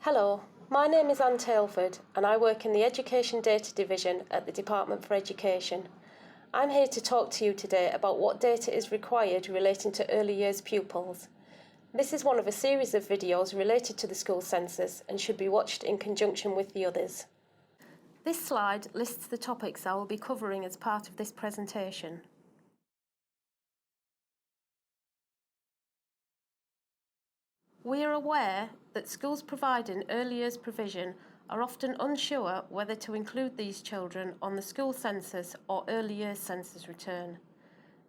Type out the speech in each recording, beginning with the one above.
Hello, my name is Anne Tailford and I work in the Education Data Division at the Department for Education. I'm here to talk to you today about what data is required relating to early years pupils. This is one of a series of videos related to the school census and should be watched in conjunction with the others. This slide lists the topics I will be covering as part of this presentation. We are aware that schools providing early years provision are often unsure whether to include these children on the school census or early years census return.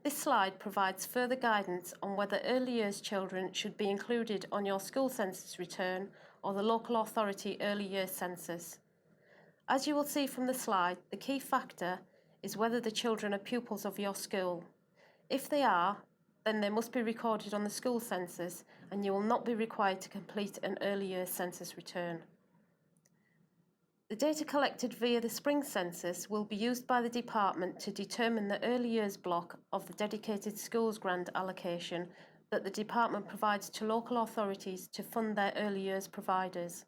This slide provides further guidance on whether early years children should be included on your school census return or the local authority early years census. As you will see from the slide, the key factor is whether the children are pupils of your school. If they are, then they must be recorded on the school census and you will not be required to complete an early years census return. The data collected via the spring census will be used by the department to determine the early years block of the dedicated schools grant allocation that the department provides to local authorities to fund their early years providers.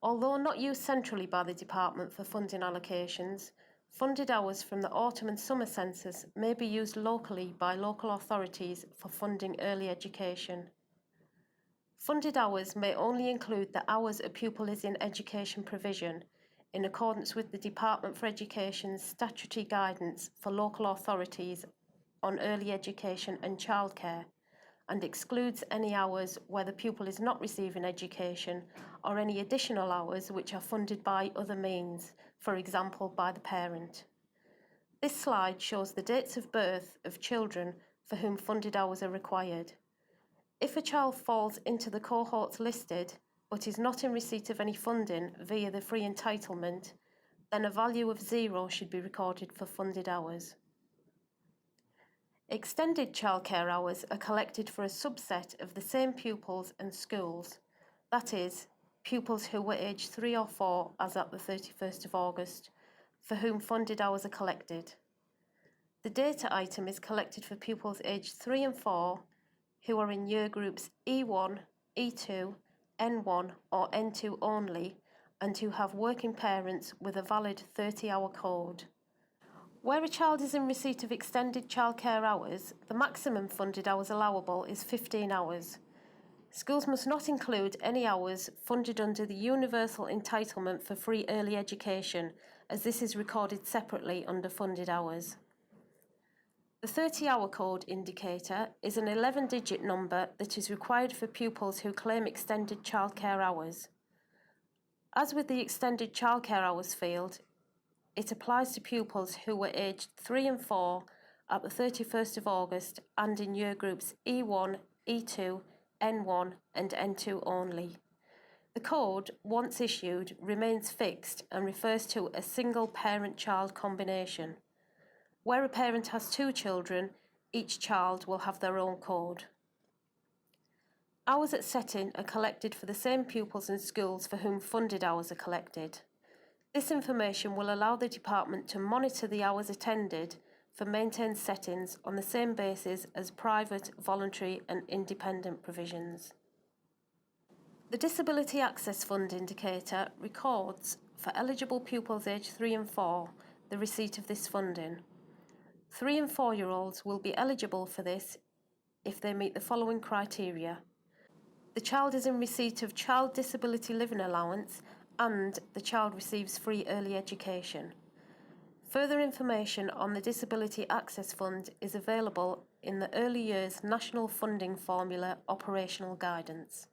Although not used centrally by the department for funding allocations, funded hours from the autumn and summer census may be used locally by local authorities for funding early education. Funded hours may only include the hours a pupil is in education provision, in accordance with the Department for Education's statutory guidance for local authorities on early education and childcare, and excludes any hours where the pupil is not receiving education or any additional hours which are funded by other means, for example by the parent. This slide shows the dates of birth of children for whom funded hours are required. If a child falls into the cohorts listed but is not in receipt of any funding via the free entitlement, then a value of 0 should be recorded for funded hours. Extended childcare hours are collected for a subset of the same pupils and schools, that is, pupils who were aged 3 or 4 as at the 31st of August, for whom funded hours are collected. The data item is collected for pupils aged 3 and 4 who are in year groups E1, E2, N1 or N2 only and who have working parents with a valid 30-hour code. Where a child is in receipt of extended childcare hours, the maximum funded hours allowable is 15 hours. Schools must not include any hours funded under the Universal Entitlement for Free Early Education, as this is recorded separately under funded hours. The 30-hour code indicator is an 11-digit number that is required for pupils who claim extended childcare hours. As with the extended childcare hours field, it applies to pupils who were aged 3 and 4 at the 31st of August and in year groups E1, E2, N1 and N2 only. The code, once issued, remains fixed and refers to a single parent-child combination. Where a parent has 2 children, each child will have their own code. Hours at setting are collected for the same pupils and schools for whom funded hours are collected. This information will allow the department to monitor the hours attended for maintained settings on the same basis as private, voluntary and independent provisions. The Disability Access Fund indicator records for eligible pupils aged 3 and 4 the receipt of this funding. 3 and 4-year-olds will be eligible for this if they meet the following criteria. The child is in receipt of Child Disability Living Allowance and the child receives free early education. Further information on the Disability Access Fund is available in the Early Years National Funding Formula Operational Guidance.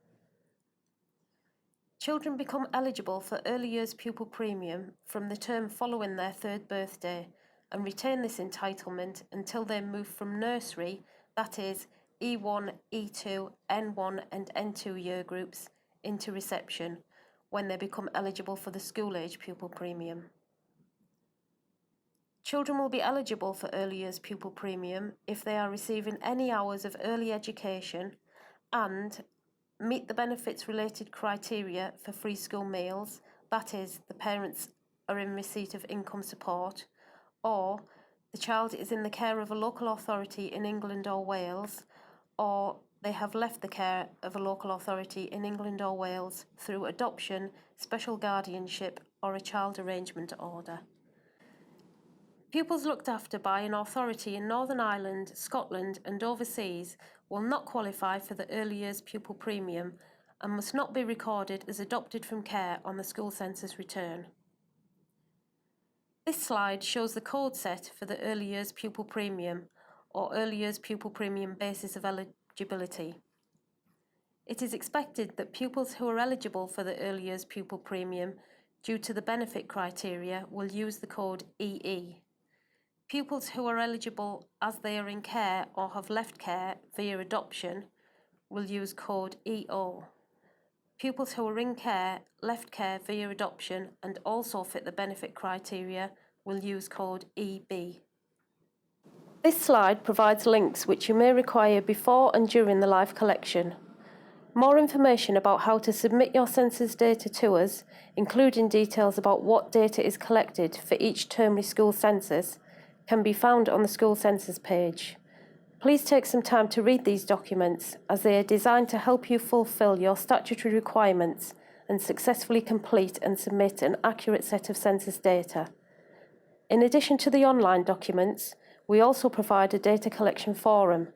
Children become eligible for early years pupil premium from the term following their 3rd birthday and retain this entitlement until they move from nursery, that is E1, E2, N1 and N2 year groups, into reception, when they become eligible for the school age pupil premium. Children will be eligible for early years pupil premium if they are receiving any hours of early education and meet the benefits related criteria for free school meals, that is, the parents are in receipt of income support, or the child is in the care of a local authority in England or Wales, or they have left the care of a local authority in England or Wales through adoption, special guardianship, or a child arrangement order. Pupils looked after by an authority in Northern Ireland, Scotland, and overseas will not qualify for the early years pupil premium and must not be recorded as adopted from care on the school census return. This slide shows the code set for the early years pupil premium or early years pupil premium basis of eligibility. It is expected that pupils who are eligible for the early years pupil premium due to the benefit criteria will use the code EE. Pupils who are eligible as they are in care or have left care via adoption will use code EO. Pupils who are in care, left care via adoption and also fit the benefit criteria will use code EB. This slide provides links which you may require before and during the live collection. More information about how to submit your census data to us, including details about what data is collected for each termly school census, can be found on the school census page. Please take some time to read these documents as they are designed to help you fulfil your statutory requirements and successfully complete and submit an accurate set of census data. In addition to the online documents, we also provide a data collection forum.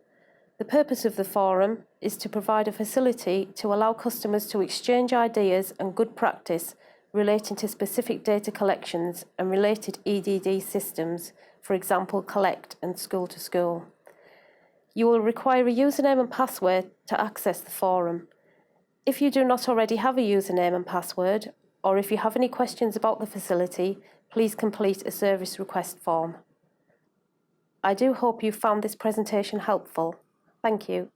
The purpose of the forum is to provide a facility to allow customers to exchange ideas and good practice relating to specific data collections and related EDD systems, for example, Collect and School to School. You will require a username and password to access the forum. If you do not already have a username and password, or if you have any questions about the facility, please complete a service request form. I do hope you found this presentation helpful. Thank you.